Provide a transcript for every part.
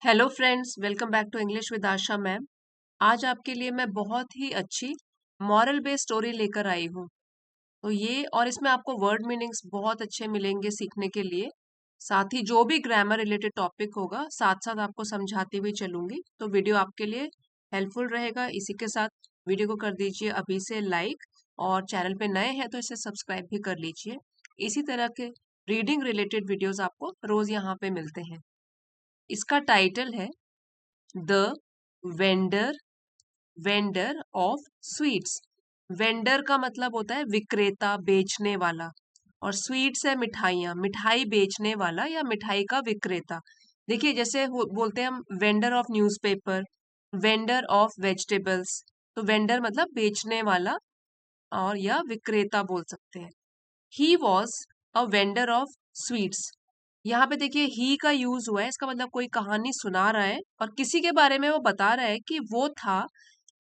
Hello friends, welcome back to English with Asha ma'am. आज आपके लिए मैं बहुत ही अच्छी मॉरल बेस्ड स्टोरी लेकर आई हूँ। तो ये और इसमें आपको वर्ड मीनिंग्स बहुत अच्छे मिलेंगे सीखने के लिए। साथ ही जो भी ग्रामर रिलेटेड टॉपिक होगा साथ साथ आपको समझाती हुई चलूंगी, तो वीडियो आपके लिए हेल्पफुल रहेगा। इसी के साथ वीडियो को कर दीजिए अभी से लाइक, और चैनल पे नए हैं तो इसे सब्सक्राइब भी कर लीजिए। इसी तरह के रीडिंग रिलेटेड वीडियोस आपको रोज यहाँ पे मिलते हैं। इसका टाइटल है the vendor vendor of sweets. Vendor का मतलब होता है विक्रेता, बेचने वाला, और स्वीट्स है मिठाइयाँ, मिठाई बेचने वाला या मिठाई का विक्रेता। देखिए, जैसे बोलते हैं हम vendor of newspaper, vendor of vegetables. तो वेंडर मतलब बेचने वाला और या विक्रेता बोल सकते हैं। He was a vendor of sweets. यहाँ पे देखिए ही का यूज हुआ है, इसका मतलब कोई कहानी सुना रहा है और किसी के बारे में वो बता रहा है कि वो था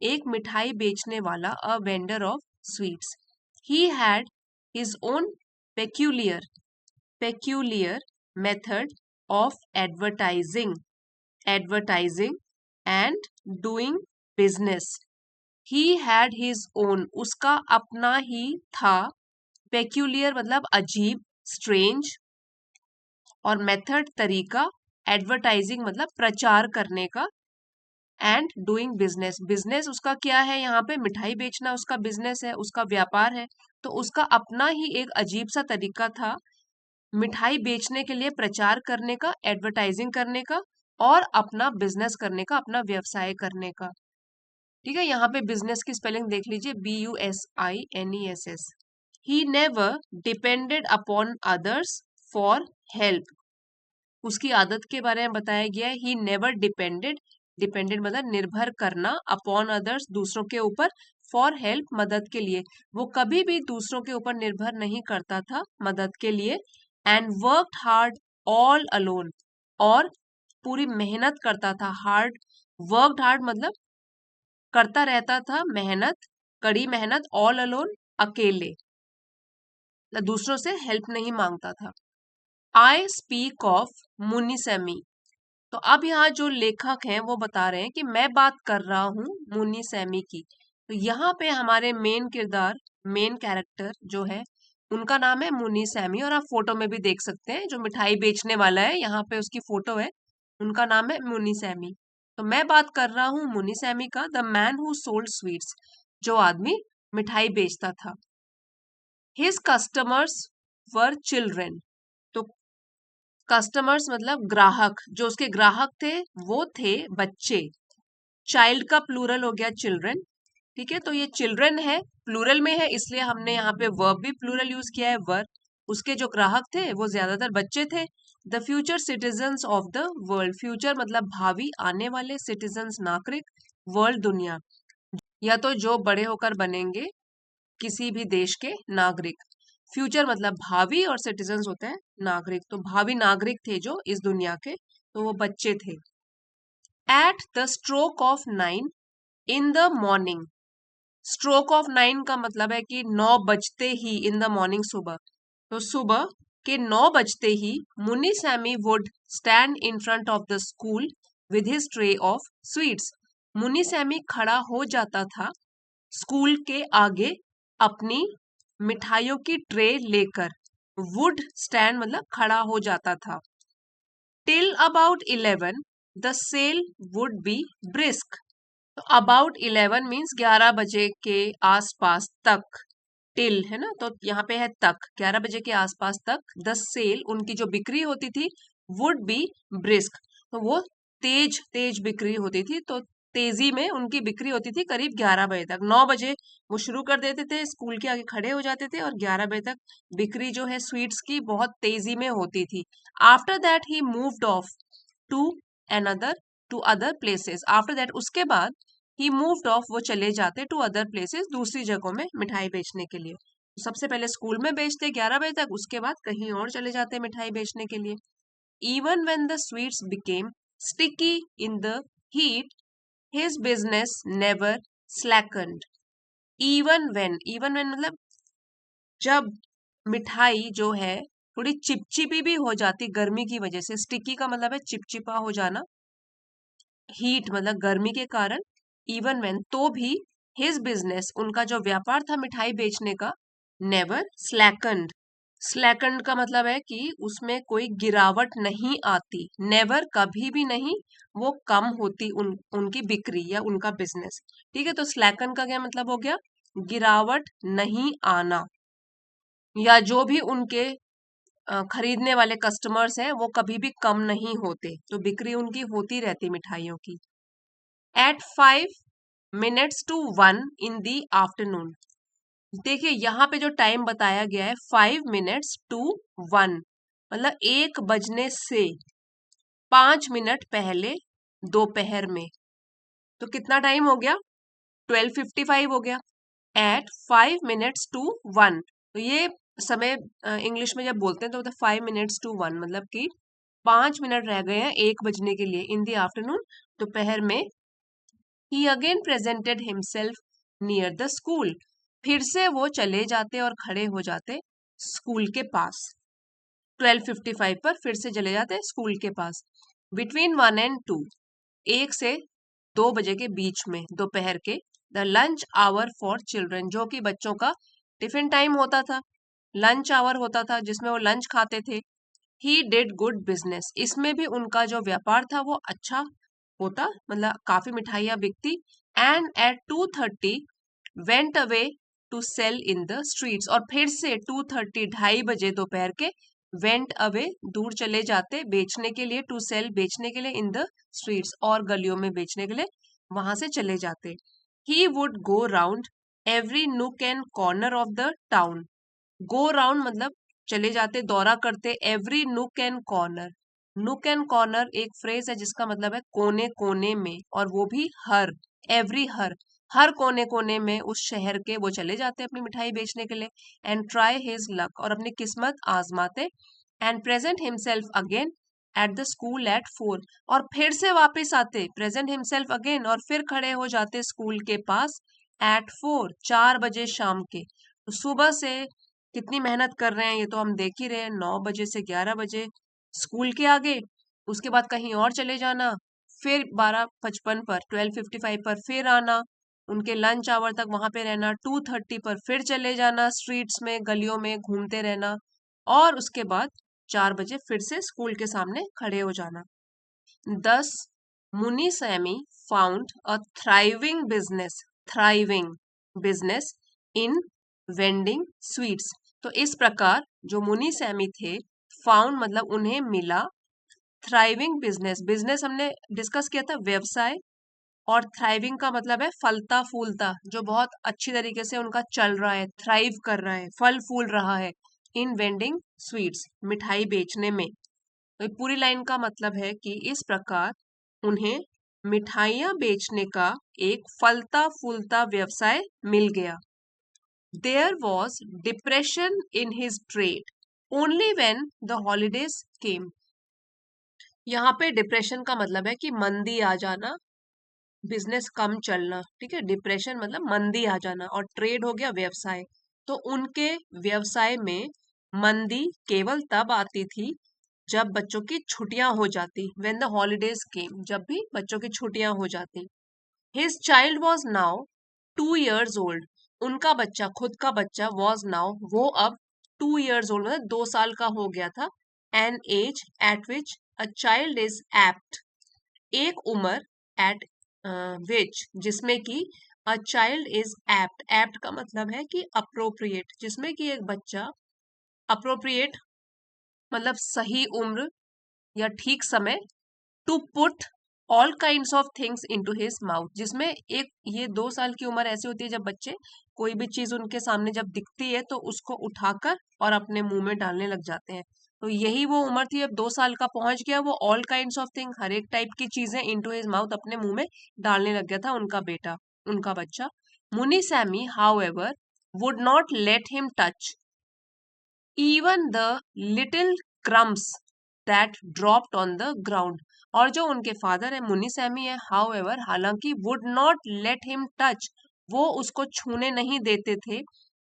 एक मिठाई बेचने वाला, a vendor of sweets. He had his own peculiar peculiar method of advertising and doing business. He had his own, उसका अपना ही था। पेक्यूलियर मतलब अजीब, स्ट्रेंज, और मेथड तरीका, एडवर्टाइजिंग मतलब प्रचार करने का, एंड डूइंग बिजनेस, बिजनेस उसका क्या है, यहाँ पे मिठाई बेचना उसका बिजनेस है, उसका व्यापार है। तो उसका अपना ही एक अजीब सा तरीका था मिठाई बेचने के लिए, प्रचार करने का, एडवर्टाइजिंग करने का, और अपना बिजनेस करने का, अपना व्यवसाय करने का। ठीक है, यहाँ पे बिजनेस की स्पेलिंग देख लीजिए, BUSINESS। He never depended upon others for help. उसकी आदत के बारे में बताया गया है। ही नेवर डिपेंडेड, डिपेंडेड मतलब निर्भर करना, अपॉन अदर्स दूसरों के ऊपर, फॉर हेल्प मदद के लिए। वो कभी भी दूसरों के ऊपर निर्भर नहीं करता था मदद के लिए। And worked hard all alone, और पूरी मेहनत करता था। हार्ड, वर्कड हार्ड मतलब करता रहता था मेहनत, कड़ी मेहनत, ऑल अलोन अकेले, मतलब दूसरों से हेल्प नहीं मांगता था। I speak of Munisamy. तो अब यहाँ जो लेखक हैं वो बता रहे हैं कि मैं बात कर रहा हूँ मुनिसेमी की। तो यहाँ पे हमारे मेन किरदार, मेन कैरेक्टर जो है, उनका नाम है मुनिसेमी, और आप फोटो में भी देख सकते हैं जो मिठाई बेचने वाला है, यहाँ पे उसकी फोटो है, उनका नाम है मुनिसेमी। तो मैं बात कर रहा हूँ मुनिसेमी का, the man who sold sweets, जो आदमी मिठाई बेचता था। हिज कस्टमर्स वर चिल्ड्रेन। तो कस्टमर्स मतलब ग्राहक, जो उसके ग्राहक थे वो थे बच्चे। चाइल्ड का प्लूरल हो गया चिल्ड्रन। ठीक है, तो ये चिल्ड्रन है, प्लूरल में है, इसलिए हमने यहाँ पे वर्ब भी प्लूरल यूज किया है, वर। उसके जो ग्राहक थे वो ज्यादातर बच्चे थे। The future citizens of the world, future मतलब भावी, आने वाले, सिटीजन्स नागरिक, वर्ल्ड दुनिया, या तो जो बड़े होकर बनेंगे किसी भी देश के नागरिक। फ्यूचर मतलब भावी, और सिटीजन्स होते हैं नागरिक, तो भावी नागरिक थे जो इस दुनिया के, तो वो बच्चे थे। At the stroke of 9 in the morning. Stroke of 9 का मतलब है कि 9 बजते ही, इन द मॉर्निंग सुबह, तो सुबह के 9 बजते ही Muni Sammy would stand in front of the school with his tray of sweets. Muni Sammy खड़ा हो जाता था स्कूल के आगे अपनी मिठाइयों की ट्रे लेकर। वुड स्टैंड मतलब खड़ा हो जाता था। Till about 11 the sale would be brisk. तो अबाउट 11 मीन्स 11 बजे के आसपास तक, टिल है ना, तो यहाँ पे है तक, 11 बजे के आसपास तक, द सेल उनकी जो बिक्री होती थी, वुड बी ब्रिस्क, तो वो तेज तेज बिक्री होती थी, तो तेजी में उनकी बिक्री होती थी करीब 11 बजे तक। 9 बजे वो शुरू कर देते थे, स्कूल के आगे खड़े हो जाते थे, और 11 बजे तक बिक्री जो है स्वीट्स की बहुत तेजी में होती थी। After that he moved off to another to other places. After that उसके बाद ही मूव्ड ऑफ, वो चले जाते टू अदर प्लेसेस, दूसरी जगहों में मिठाई बेचने के लिए। सबसे पहले स्कूल में बेचते 11 बजे तक, उसके बाद कहीं और चले जाते मिठाई बेचने के लिए। Even when the sweets became sticky in the heat, his business never slackened. Even when मतलब जब मिठाई जो है थोड़ी चिपचिपी भी हो जाती गर्मी की वजह से, स्टिकी का मतलब है चिपचिपा हो जाना, हीट मतलब गर्मी के कारण, इवन व्हेन तो भी, हिज बिजनेस उनका जो व्यापार था मिठाई बेचने का, नेवर स्लैकन्ड। स्लैकन्ड का मतलब है कि उसमें कोई गिरावट नहीं आती, नेवर कभी भी नहीं वो कम होती उनकी बिक्री या उनका बिजनेस। ठीक है, तो स्लैकन का क्या मतलब हो गया, गिरावट नहीं आना, या जो भी उनके खरीदने वाले कस्टमर्स हैं वो कभी भी कम नहीं होते, तो बिक्री उनकी होती रहती मिठाइयों की। At 5 minutes to 1 in the afternoon। देखिए यहाँ पे जो टाइम बताया गया है 5 minutes to 1, मतलब 1 बजने से 5 मिनट पहले दोपहर में, तो कितना टाइम हो गया, 12:55 हो गया। एट 5 minutes to 1, तो ये समय इंग्लिश में जब बोलते हैं तो होता है 5 minutes to 1, मतलब कि 5 मिनट रह गए हैं 1 बजने के लिए। इन द आफ्टरनून, दोपहर में। He again presented himself near the school, फिर से वो चले जाते और खड़े हो जाते स्कूल के पास। 12:55 पर फिर से चले जाते स्कूल के पास। बिटवीन 1 and 2, 1 से 2 बजे के बीच में दोपहर के, the lunch hour for children, जो कि बच्चों का टिफिन टाइम होता था, लंच आवर होता था जिसमें वो लंच खाते थे। ही डिड गुड बिजनेस, इसमें भी उनका जो व्यापार था वो अच्छा होता, मतलब काफी मिठाइयाँ बिकती। And at 2:30 went away to sell in the streets, और फिर से 2:30 2:30 दोपहर के, वेंट अवे दूर चले जाते बेचने के लिए, टू सेल बेचने के लिए, इन द स्ट्रीट्स और गलियों में बेचने के लिए वहां से चले जाते। He would go round every nook and corner of the town, go round मतलब चले जाते, दौरा करते, every nook and corner. Nook and corner एक फ्रेज है जिसका मतलब है कोने कोने में, और वो भी हर, एवरी हर कोने कोने में उस शहर के वो चले जाते अपनी मिठाई बेचने के लिए। एंड ट्राई हिज लक, और अपनी किस्मत आजमाते। And present himself again at the school at 4, और फिर से वापस आते, प्रेजेंट हिमसेल्फ अगेन, और फिर खड़े हो जाते स्कूल के पास एट 4, 4 बजे शाम के। तो सुबह से कितनी मेहनत कर रहे हैं ये तो हम देख ही रहे हैं, 9 बजे से 11 बजे स्कूल के आगे, उसके बाद कहीं और चले जाना, फिर 12:55 पर, 12:55 पर फिर आना, उनके लंच आवर तक वहां पे रहना, 2:30 पर फिर चले जाना स्ट्रीट्स में गलियों में घूमते रहना, और उसके बाद 4 बजे फिर से स्कूल के सामने खड़े हो जाना। Thus, Munisami found a thriving business in vending sweets। तो इस प्रकार जो मुनीसैमी थे, फाउंड मतलब उन्हें मिला, थ्राइविंग बिजनेस, बिजनेस हमने डिस्कस किया था व्यवसाय, और थ्राइविंग का मतलब है फलता फूलता, जो बहुत अच्छी तरीके से उनका चल रहा है, थ्राइव कर रहा है, फल फूल रहा है। इन वेंडिंग स्वीट्स, मिठाई बेचने में। तो ये पूरी लाइन का मतलब है कि इस प्रकार उन्हें मिठाइयाँ बेचने का एक फलता फूलता व्यवसाय मिल गया। There was depression in his trade only when the holidays came. यहाँ पे डिप्रेशन का मतलब है कि मंदी आ जाना, बिजनेस कम चलना। ठीक है, डिप्रेशन मतलब मंदी आ जाना, और ट्रेड हो गया व्यवसाय। तो उनके व्यवसाय में मंदी केवल तब आती थी जब बच्चों की छुट्टियां हो जाती, व्हेन द हॉलीडेज केम, जब भी बच्चों की छुट्टियां हो जाती। His child was now 2 years old, उनका बच्चा, खुद का बच्चा, वॉज नाउ वो अब 2 years ओल्ड मतलब 2 साल का हो गया था। An age at which a child is apt, एक उम्र एट विच जिसमें कि a child is apt, apt का मतलब है कि अप्रोप्रिएट, जिसमें कि एक बच्चा अप्रोप्रिएट मतलब सही उम्र या ठीक समय, to put all kinds of things into his mouth, जिसमें एक ये 2 साल की उम्र ऐसी होती है जब बच्चे कोई भी चीज उनके सामने जब दिखती है तो उसको उठाकर और अपने मुंह में डालने लग जाते हैं। तो यही वो उम्र थी, अब 2 साल का पहुंच गया, वो ऑल काइंड्स ऑफ थिंग, हर एक टाइप की चीजें इनटू हिज माउथ, अपने मुंह में डालने लग गया था उनका बेटा, उनका बच्चा। Muni Sammy however would not let him touch even the little crumbs that dropped on the ground, और जो उनके फादर है मुनी सैमी है, हाउ एवर हालांकि, would not let him touch, वो उसको छूने नहीं देते थे,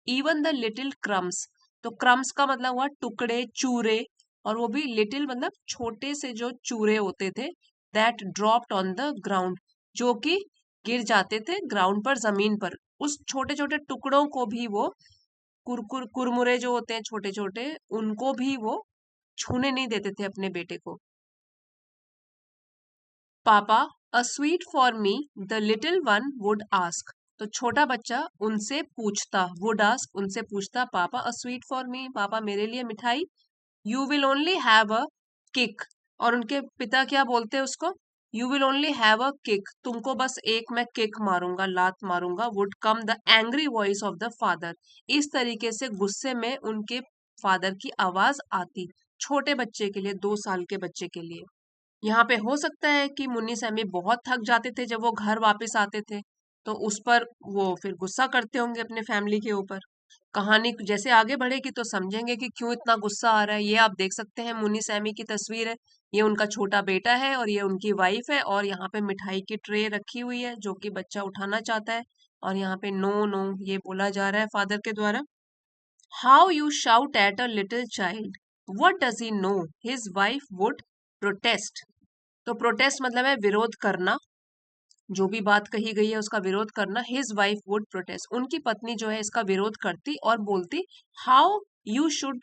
इवन द लिटिल क्रम्स, तो क्रम्स का मतलब हुआ टुकड़े चूरे, और वो भी लिटिल मतलब छोटे से जो चूरे होते थे, that dropped on the ground, जो कि गिर जाते थे ग्राउंड पर, जमीन पर। उस छोटे छोटे टुकड़ों को भी वो, कुरमुरे जो होते हैं छोटे छोटे, उनको भी वो छूने नहीं देते थे अपने बेटे को। पापा, a sweet for me, the little one would ask. तो छोटा बच्चा उनसे पूछता, वुड आस्क उनसे पूछता, पापा अ स्वीट फॉर मी, पापा मेरे लिए मिठाई। You will only have a kick, और उनके पिता क्या बोलते हैं उसको, you will only have a kick, तुमको बस एक मैं किक मारूंगा, लात मारूंगा। Would come the angry voice of the father, इस तरीके से गुस्से में उनके फादर की आवाज आती, छोटे बच्चे के लिए, 2 साल के बच्चे के लिए। यहाँ पे हो सकता है कि मुन्नी सैमी बहुत थक जाते थे जब वो घर वापस आते थे, तो उस पर वो फिर गुस्सा करते होंगे अपने फैमिली के ऊपर। कहानी जैसे आगे बढ़ेगी तो समझेंगे कि क्यों इतना गुस्सा आ रहा है। ये आप देख सकते हैं, मुन्नी सैमी की तस्वीर है, ये उनका छोटा बेटा है और ये उनकी वाइफ है, और यहाँ पे मिठाई की ट्रे रखी हुई है जो कि बच्चा उठाना चाहता है, और यहाँ पे नो नो ये बोला जा रहा है फादर के द्वारा। How you shout at a little child, what does he know, his wife would protest. तो प्रोटेस्ट मतलब है विरोध करना, जो भी बात कही गई है उसका विरोध करना। हिज वाइफ वुड प्रोटेस्ट, उनकी पत्नी जो है इसका विरोध करती और बोलती, how you should,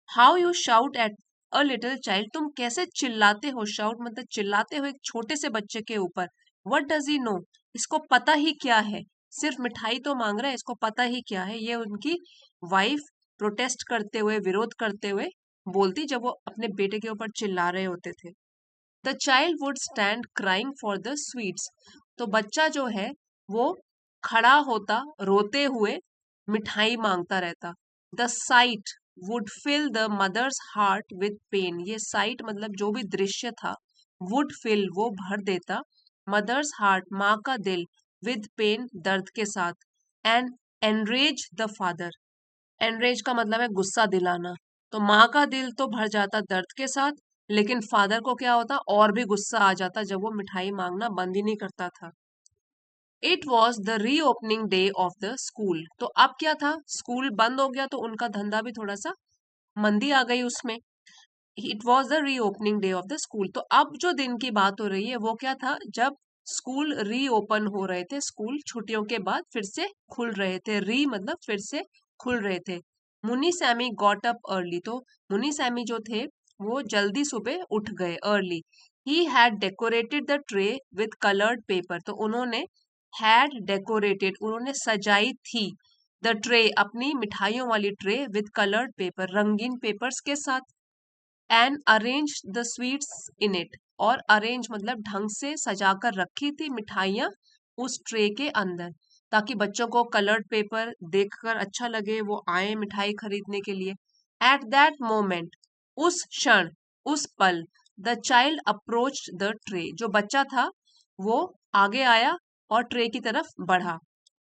how you shout at a little child, तुम कैसे चिल्लाते हो, शाउट मतलब चिल्लाते हो एक छोटे से बच्चे के ऊपर। व्हाट डज ही नो, इसको पता ही क्या है, सिर्फ मिठाई तो मांग रहा है, इसको पता ही क्या है, ये उनकी वाइफ प्रोटेस्ट करते हुए, विरोध करते हुए बोलती जब वो अपने बेटे के ऊपर चिल्ला रहे होते थे। The child would stand crying for the sweets, तो बच्चा जो है वो खड़ा होता रोते हुए मिठाई मांगता रहता। The sight would fill the mother's heart with pain, ये साइट मतलब जो भी दृश्य था, वुड फिल वो भर देता, मदर्स हार्ट माँ का दिल, विद पेन दर्द के साथ, and enrage the father, enrage का मतलब है गुस्सा दिलाना। तो माँ का दिल तो भर जाता दर्द के साथ, लेकिन फादर को क्या होता, और भी गुस्सा आ जाता जब वो मिठाई मांगना बंद ही नहीं करता था। It was the reopening day of the school, तो अब क्या था, स्कूल बंद हो गया तो उनका धंधा भी थोड़ा सा मंदी आ गई उसमें। It was the reopening day of the school, तो अब जो दिन की बात हो रही है वो क्या था, जब स्कूल रीओपन हो रहे थे, स्कूल छुट्टियों के बाद फिर से खुल रहे थे, री मतलब फिर से खुल रहे थे। मुनी सैमी गॉट अप अर्ली, तो मुनी सैमी जो थे वो जल्दी सुबह उठ गए, early. He had decorated the tray with coloured paper, तो उन्होंने हैड डेकोरेटेड, उन्होंने सजाई थी, द ट्रे अपनी मिठाइयों वाली ट्रे, विद कलर्ड पेपर रंगीन पेपर्स के साथ, and arrange the sweets in it, और अरेंज मतलब ढंग से सजा कर रखी थी मिठाइयाँ उस ट्रे के अंदर, ताकि बच्चों को कलर्ड पेपर देखकर अच्छा लगे, वो आए मिठाई खरीदने के लिए। एट दैट मोमेंट, उस क्षण, उस पल, the child approach the tray, जो बच्चा था वो आगे आया और ट्रे की तरफ बढ़ा।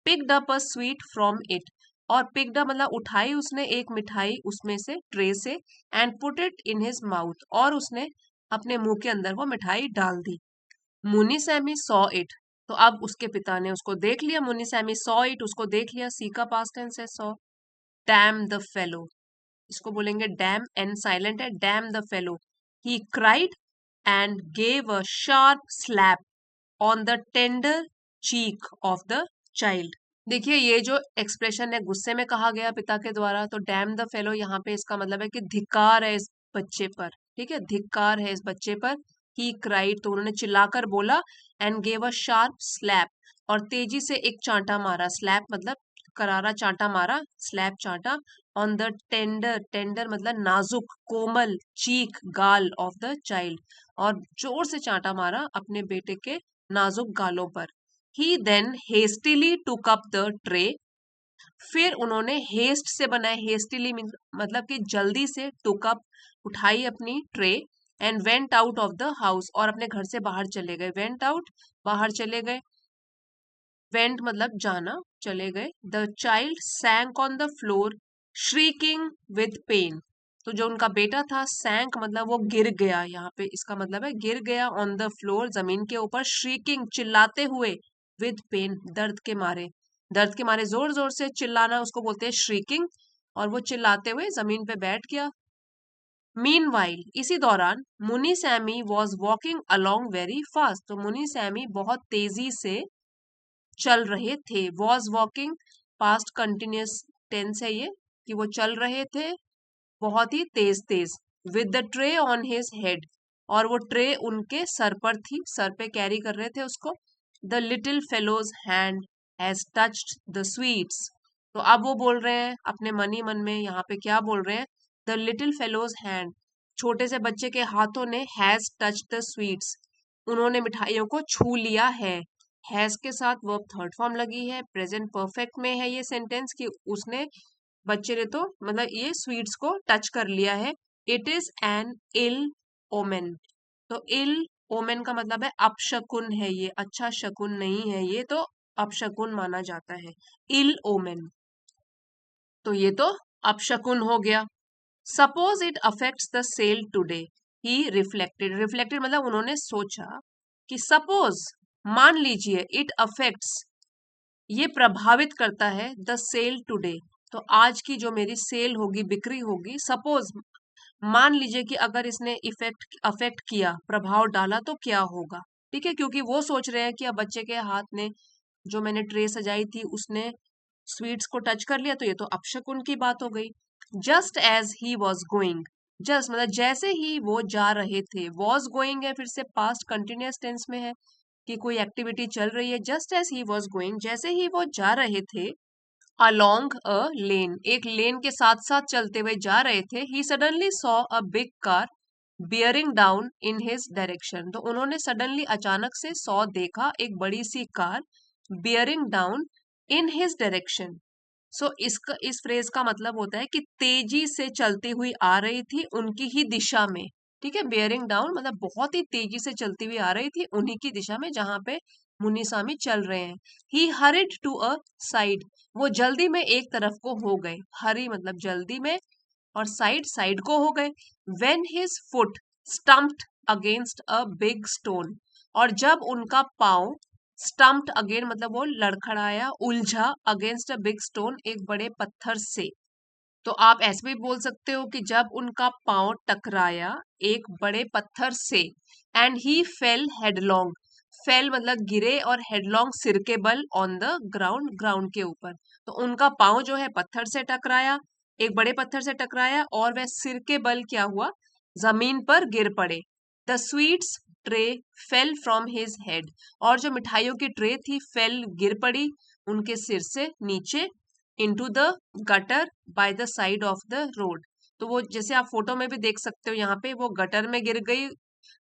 Picked up a sweet from it, और पिक्ड अप मतलब उठाई उसने एक मिठाई उसमें से, ट्रे से, and put it in his mouth, और उसने अपने मुंह के अंदर वो मिठाई डाल दी। मुनी सैमी सॉ इट, तो अब उसके पिता ने उसको देख लिया, मुनी सैमी सॉ इट, उसको देख लिया, सी का पास्ट टेंस है सॉ। डैम द फेलो, इसको बोलेंगे डैम, एन साइलेंट है, dam the fellow. He cried and gave a sharp slap on the tender cheek of the child. देखिए ये जो एक्सप्रेशन है गुस्से में कहा गया पिता के द्वारा, तो डैम द फेलो यहाँ पे इसका मतलब है कि धिक्कार है इस बच्चे पर, ठीक है, धिक्कार है इस बच्चे पर। ही क्राइड, तो उन्होंने चिल्लाकर बोला, and gave a sharp slap, और तेजी से एक चांटा मारा, स्लैप मतलब करारा चांटा मारा, स्लैप चांटा, ऑन द टेंडर, टेंडर मतलब नाजुक कोमल, चीक गाल ऑफ द चाइल्ड, और जोर से चांटा मारा अपने बेटे के नाजुक गालों पर। He then hastily took up the tray, फिर उन्होंने हेस्ट से बनाए, हेस्टिली मतलब कि जल्दी से, टुक अप उठाई अपनी tray, and went out of the house, और अपने घर से बाहर चले गए, वेंट आउट बाहर चले गए, वेंट मतलब जाना, चले गए। The child sank on the floor shrieking with pain, तो जो उनका बेटा था, सैंक मतलब वो गिर गया, यहाँ पे इसका मतलब है गिर गया, ऑन द फ्लोर जमीन के ऊपर, श्रीकिंग चिल्लाते हुए, विद पेन दर्द के मारे, दर्द के मारे जोर जोर से चिल्लाना उसको बोलते हैं श्रीकिंग, और वो चिल्लाते हुए जमीन पे बैठ गया। मीनवाइल इसी दौरान Muni Sammy was walking along very fast, तो मुनी सैमी बहुत तेजी से चल रहे थे। Was walking past continuous tense है ये, कि वो चल रहे थे बहुत ही तेज तेज। With the tray on his head, और वो ट्रे उनके सर पर थी, सर पे कैरी कर रहे थे उसको। The little fellows hand has touched the sweets, तो अब वो बोल रहे हैं अपने मन ही मन में, यहाँ पे क्या बोल रहे हैं, द लिटिल फेलोज हैंड, छोटे से बच्चे के हाथों ने, हैज टच्ड द स्वीट्स, उन्होंने मिठाइयों को छू लिया है। हैज के साथ वर्ब थर्ड फॉर्म लगी है, प्रेजेंट परफेक्ट में है ये सेंटेंस, कि उसने, बच्चे ने तो मतलब ये स्वीट्स को टच कर लिया है। It is an ill omen, तो इल ओमेन का मतलब है अपशकुन है ये, अच्छा शकुन नहीं है ये, तो अपशकुन माना जाता है इल ओमेन, तो ये तो अपशकुन हो गया। Suppose it affects the sale today, he reflected, reflected मतलब उन्होंने सोचा कि सपोज, मान लीजिए, इट अफेक्ट्स, ये प्रभावित करता है, द सेल टुडे, तो आज की जो मेरी सेल होगी, बिक्री होगी, सपोज मान लीजिए कि अगर इसने इफेक्ट अफेक्ट किया, प्रभाव डाला, तो क्या होगा। ठीक है, क्योंकि वो सोच रहे हैं कि अब बच्चे के हाथ ने, जो मैंने ट्रे सजाई थी, उसने स्वीट्स को टच कर लिया, तो ये तो अपशकुन की बात हो गई। Just as he was going, just मतलब जैसे ही वो जा रहे थे, वॉज गोइंग है, फिर से पास्ट कंटिन्यूअस टेंस में है कि कोई एक्टिविटी चल रही है। Just as he was going, जैसे ही वो जा रहे थे, अलोंग अ लेन, एक लेन के साथ साथ चलते हुए जा रहे थे, he suddenly saw a big car bearing down in his direction, तो उन्होंने सडनली अचानक से सॉ देखा, एक बड़ी सी car, bearing down in his direction. So इसका, इस फ्रेज का मतलब होता है कि तेजी से चलती हुई आ रही थी उनकी ही दिशा में। ठीक है, बियरिंग डाउन मतलब बहुत ही तेजी से चलती हुई आ रही थी उन्हीं की दिशा में जहां पे मुनीसामी चल रहे हैं। ही हरिड टू अ साइड, वो जल्दी में एक तरफ को हो गए, हरी मतलब जल्दी में, और साइड साइड को हो गए। When his foot stumped against a big stone, और जब उनका पाँव स्टम्प्ड अगेन मतलब वो लड़खड़ाया, उलझा, अगेंस्ट अ बिग स्टोन, एक बड़े पत्थर से, तो आप ऐसे भी बोल सकते हो कि जब उनका पाँव टकराया एक बड़े पत्थर से, एंड ही फेल हेडलॉन्ग, फेल मतलब गिरे, और हेडलॉन्ग सिर के बल, ऑन द ग्राउंड, ग्राउंड के ऊपर, तो उनका पाँव जो है पत्थर से टकराया, एक बड़े पत्थर से टकराया, और वह सिर के बल क्या हुआ, जमीन पर गिर पड़े। The sweets tray fell from his head, और जो मिठाइयों की ट्रे थी, फेल गिर पड़ी उनके सिर से नीचे, into the gutter by the side of the road, तो वो जैसे आप फोटो में भी देख सकते हो, यहाँ पे वो गटर में गिर गई,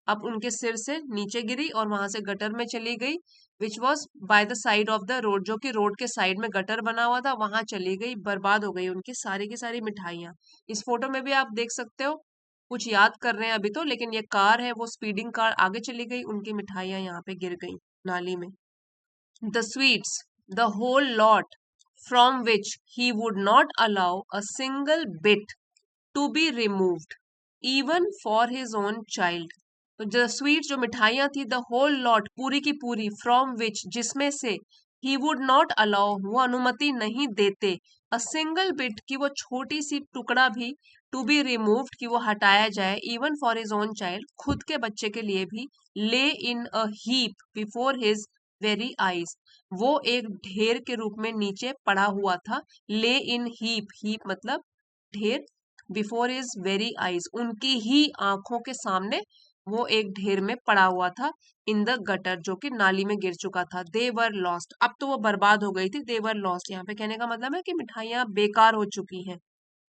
अब उनके सिर से नीचे गिरी और वहां से गटर में चली गई, which was by the side of the road, जो कि रोड के साइड में गटर बना हुआ था, वहां चली गई, बर्बाद हो गई उनकी सारी की सारी मिठाइयाँ। इस फोटो में भी आप देख सकते हो, कुछ याद कर रहे हैं अभी तो, लेकिन ये कार है, वो स्पीडिंग कार आगे चली गई, उनकी मिठाइयाँ यहाँ पे गिर गई नाली में। The sweets, the whole lot, from which he would not allow a single bit to be removed, even for his own child. तो the sweets जो मिठाइयाँ थी, the whole lot, पूरी की पूरी, from which, जिसमें से, he would not allow, वो अनुमति नहीं देते, a single bit, कि वो छोटी सी टुकड़ा भी, to be removed, कि वो हटाया जाए, even for his own child, खुद के बच्चे के लिए भी, lay in a heap before his very eyes, वो एक ढेर के रूप में नीचे पड़ा हुआ था। ले इन हीप, हीप मतलब ढेर, बिफोर इज वेरी आइज, उनकी ही आंखों के सामने वो एक ढेर में पड़ा हुआ था। इन द गटर, जो कि नाली में गिर चुका था। दे वर लॉस्ट, अब तो वो बर्बाद हो गई थी। दे वर लॉस्ट यहाँ पे कहने का मतलब है कि मिठाइयाँ बेकार हो चुकी हैं।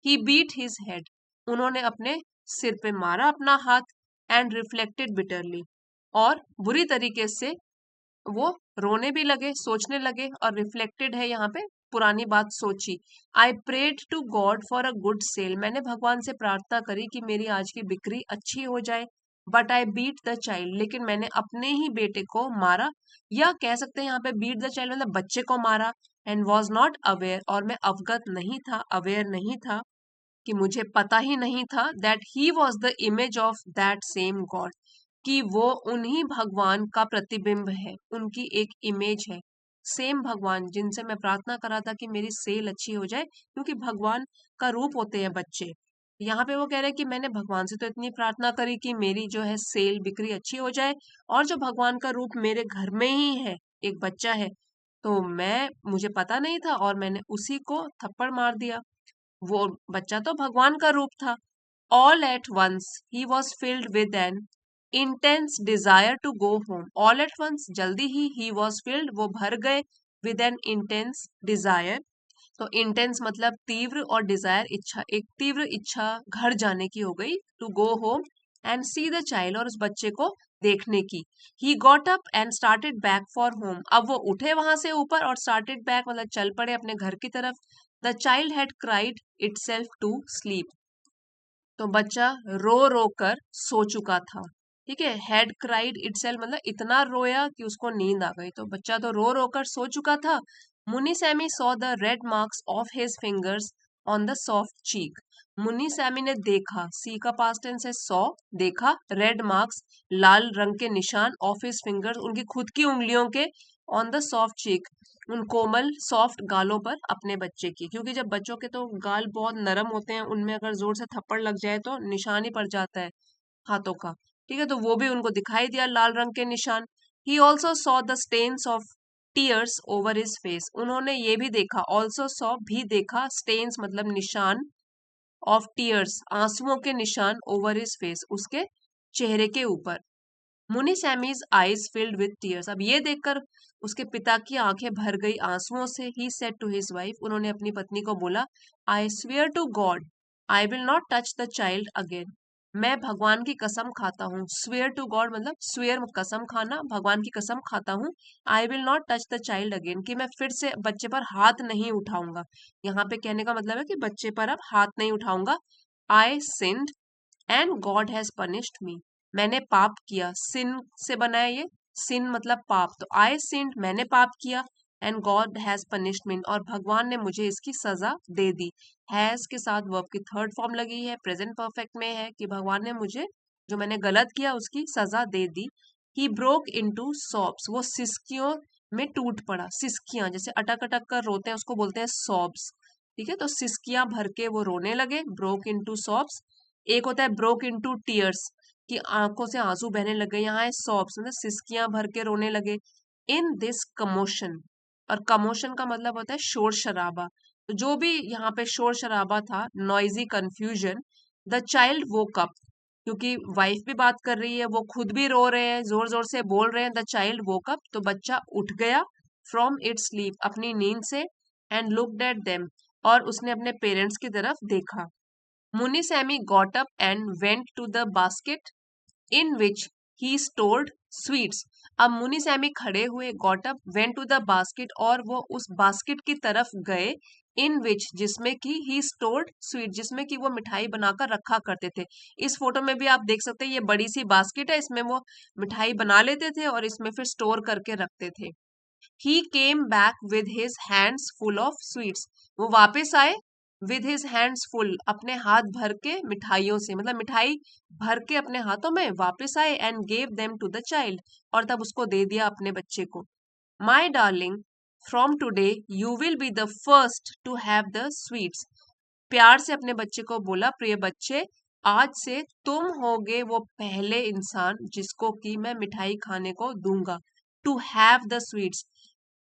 ही बीट हिज हेड, उन्होंने अपने सिर पे मारा अपना हाथ, एंड रिफ्लेक्टेड बिटरली, और बुरी तरीके से वो रोने भी लगे, सोचने लगे, और रिफ्लेक्टेड है यहाँ पे, पुरानी बात सोची। I prayed to God for a good sale, मैंने भगवान से प्रार्थना करी कि मेरी आज की बिक्री अच्छी हो जाए। But I beat the child, लेकिन मैंने अपने ही बेटे को मारा, या कह सकते हैं यहाँ पे बीट द चाइल्ड मतलब बच्चे को मारा। एंड वॉज नॉट अवेयर, और मैं अवगत नहीं था, अवेयर नहीं था, कि मुझे पता ही नहीं था, that he was the image of that same God, कि वो उन्हीं भगवान का प्रतिबिंब है, उनकी एक इमेज है। सेम भगवान जिनसे मैं प्रार्थना करा था कि मेरी सेल अच्छी हो जाए, क्योंकि भगवान का रूप होते हैं बच्चे, यहाँ पे वो कह रहे हैं कि मैंने भगवान से तो इतनी प्रार्थना करी कि मेरी जो है सेल बिक्री अच्छी हो जाए, और जो भगवान का रूप मेरे घर में ही है, एक बच्चा है, तो मुझे पता नहीं था और मैंने उसी को थप्पड़ मार दिया। वो बच्चा तो भगवान का रूप था। All at once he was filled with an intense desire to go home. All at once जल्दी ही he was filled, वो भर गए, with an intense desire। तो इंटेंस मतलब तीव्र, और डिजायर इच्छा, एक तीव्र इच्छा घर जाने की हो गई, to go home and see the child, और उस बच्चे को देखने की। He got up and started back for home, अब वो उठे वहां से ऊपर और स्टार्टेड बैक मतलब चल पड़े अपने घर की तरफ। The child had cried itself to sleep, तो बच्चा रो रो कर सो चुका था। ठीक है, हैड क्राइड इटसेल्फ मतलब इतना रोया कि उसको नींद आ गई, तो बच्चा तो रो रो कर सो चुका था। Muni Sammy saw the red marks of his fingers on the soft cheek, Muni Sammy ने देखा, सी का पास्ट टेंस है, सॉ देखा, रेड मार्क्स लाल रंग के निशान, ऑफ हिज फिंगर्स उनकी खुद की उंगलियों के, ऑन द सॉफ्ट चीक उन कोमल सॉफ्ट गालों पर अपने बच्चे की, क्योंकि जब बच्चों के तो गाल बहुत नरम होते हैं, उनमें अगर जोर से थप्पड़ लग जाए तो निशान ही पड़ जाता है हाथों का। ठीक है, तो वो भी उनको दिखाई दिया लाल रंग के निशान। He also saw the stains of tears over his face, उन्होंने ये भी देखा, ऑल्सो सॉ भी देखा, स्टेन्स मतलब निशान, ऑफ टीयर्स आंसुओं के निशान, ओवर हिज फेस उसके चेहरे के ऊपर। मुनी सैमीज आईज फिल्ड विद टीयर्स, अब ये देखकर उसके पिता की आंखें भर गई आंसुओं से। He said to his wife, उन्होंने अपनी पत्नी को बोला, I swear to God I will not touch the child again, मैं भगवान की कसम खाता हूँ। स्वेयर टू गॉड मतलब स्वेयर कसम खाना, भगवान की कसम खाता हूँ। I will not touch the child again, कि मैं फिर से बच्चे पर हाथ नहीं उठाऊंगा। यहाँ पे कहने का मतलब है कि बच्चे पर अब हाथ नहीं उठाऊंगा। आई सिंड एंड गॉड हैज पनिश्ड मी, मैंने पाप किया, सिन से बना है ये, सिन मतलब पाप, तो आई सिंड मैंने पाप किया, एंड गॉड हैज पनिश्ड मी और भगवान ने मुझे इसकी सजा दे दी। हैज के साथ वर्ब की थर्ड फॉर्म लगी है, प्रेजेंट परफेक्ट में है कि भगवान ने मुझे जो मैंने गलत किया उसकी सजा दे दी। ही ब्रोक इनटू सॉब्स, वो सिसकियों में टूट पड़ा, सिसकियां जैसे अटक अटक कर रोते हैं उसको बोलते हैं सॉब्स। ठीक है, तो सिसकियां भर के वो रोने लगे, ब्रोक इनटू सॉब्स। एक होता है ब्रोक इनटू टीयर्स, कि आंखों से आंसू बहने लगे, यहाँ है सॉब्स मतलब सिसकियां भर के रोने लगे। इन दिस कमोशन, और कमोशन का मतलब होता है शोर शराबा, तो जो भी यहाँ पे शोर शराबा था, noisy confusion, the child woke up, क्योंकि वाइफ भी बात कर रही है, वो खुद भी रो रहे हैं, जोर जोर से बोल रहे हैं, द चाइल्ड वोक अप, तो बच्चा उठ गया, फ्रॉम इट्स स्लीप अपनी नींद से, एंड लुक्ड एट देम, और उसने अपने पेरेंट्स की तरफ देखा। Munisami got up and went to the basket in which he stored sweets. अब मुनिसैमी खड़े हुए, got up, went to the basket, और वो उस बास्केट की तरफ गए, इन विच जिसमें कि ही स्टोर्ड स्वीट, जिसमें कि वो मिठाई बनाकर रखा करते थे। इस फोटो में भी आप देख सकते हैं, ये बड़ी सी बास्केट है, इसमें वो मिठाई बना लेते थे और इसमें फिर स्टोर करके रखते थे। He came back with his hands full of sweets. वो वापस आए with his hands full, अपने हाथ भर के मिठाइयों से, मतलब मिठाई भर के अपने हाथों में वापस आए, and gave them to the child, और तब उसको दे दिया अपने बच्चे को। My darling, from today you will be the first to have the sweets. प्यार से अपने बच्चे को बोला, प्रिय बच्चे, आज से तुम होगे वो पहले इंसान जिसको कि मैं मिठाई खाने को दूंगा। टू हैव द स्वीट्स,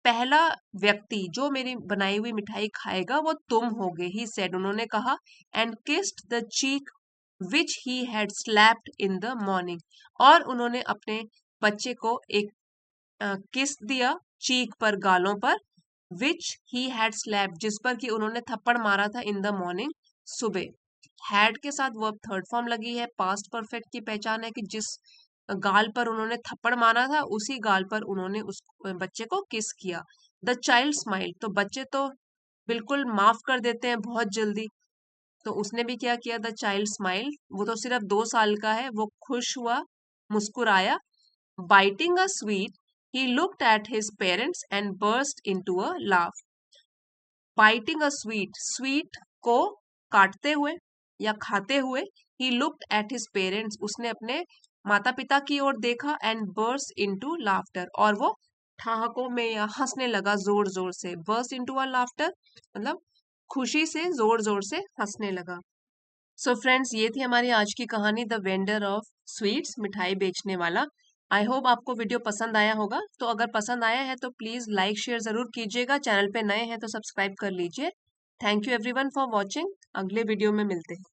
पहला व्यक्ति जो मेरी बनाई हुई मिठाई खाएगा वो तुम होगे, ही सेड उन्होंने कहा, and kissed the cheek which he had slapped in the morning, और उन्होंने अपने बच्चे को एक किस दिया, चीक पर, गालों पर, विच ही हैड स्लैप्ड जिस पर कि उन्होंने थप्पड़ मारा था, इन द मॉर्निंग सुबह। हैड के साथ वर्ब थर्ड फॉर्म लगी है, पास्ट परफेक्ट की पहचान है कि जिस गाल पर उन्होंने थप्पड़ मारा था उसी गाल पर उन्होंने उस बच्चे को किस किया। द चाइल्ड स्माइल, तो बच्चे तो बिल्कुल माफ कर देते हैं बहुत जल्दी, तो उसने भी क्या किया, द चाइल्ड स्माइल, वो तो सिर्फ 2 साल का है, वो खुश हुआ, मुस्कुराया। Biting a sweet he looked at his parents and burst into a laugh. Biting a sweet, sweet को काटते हुए या खाते हुए, he looked at his parents, उसने अपने माता पिता की ओर देखा, एंड बर्स्ट इनटू लाफ्टर, और वो ठहाकों में या हंसने लगा जोर जोर से। बर्स्ट इनटू अ लाफ्टर मतलब खुशी से जोर जोर से हंसने लगा। सो फ्रेंड्स, ये थी हमारी आज की कहानी, द वेंडर ऑफ स्वीट्स, मिठाई बेचने वाला। आई होप आपको वीडियो पसंद आया होगा। तो अगर पसंद आया है तो प्लीज लाइक शेयर जरूर कीजिएगा। चैनल पे नए हैं तो सब्सक्राइब कर लीजिए। Thank you everyone for watching. अगले वीडियो में मिलते हैं।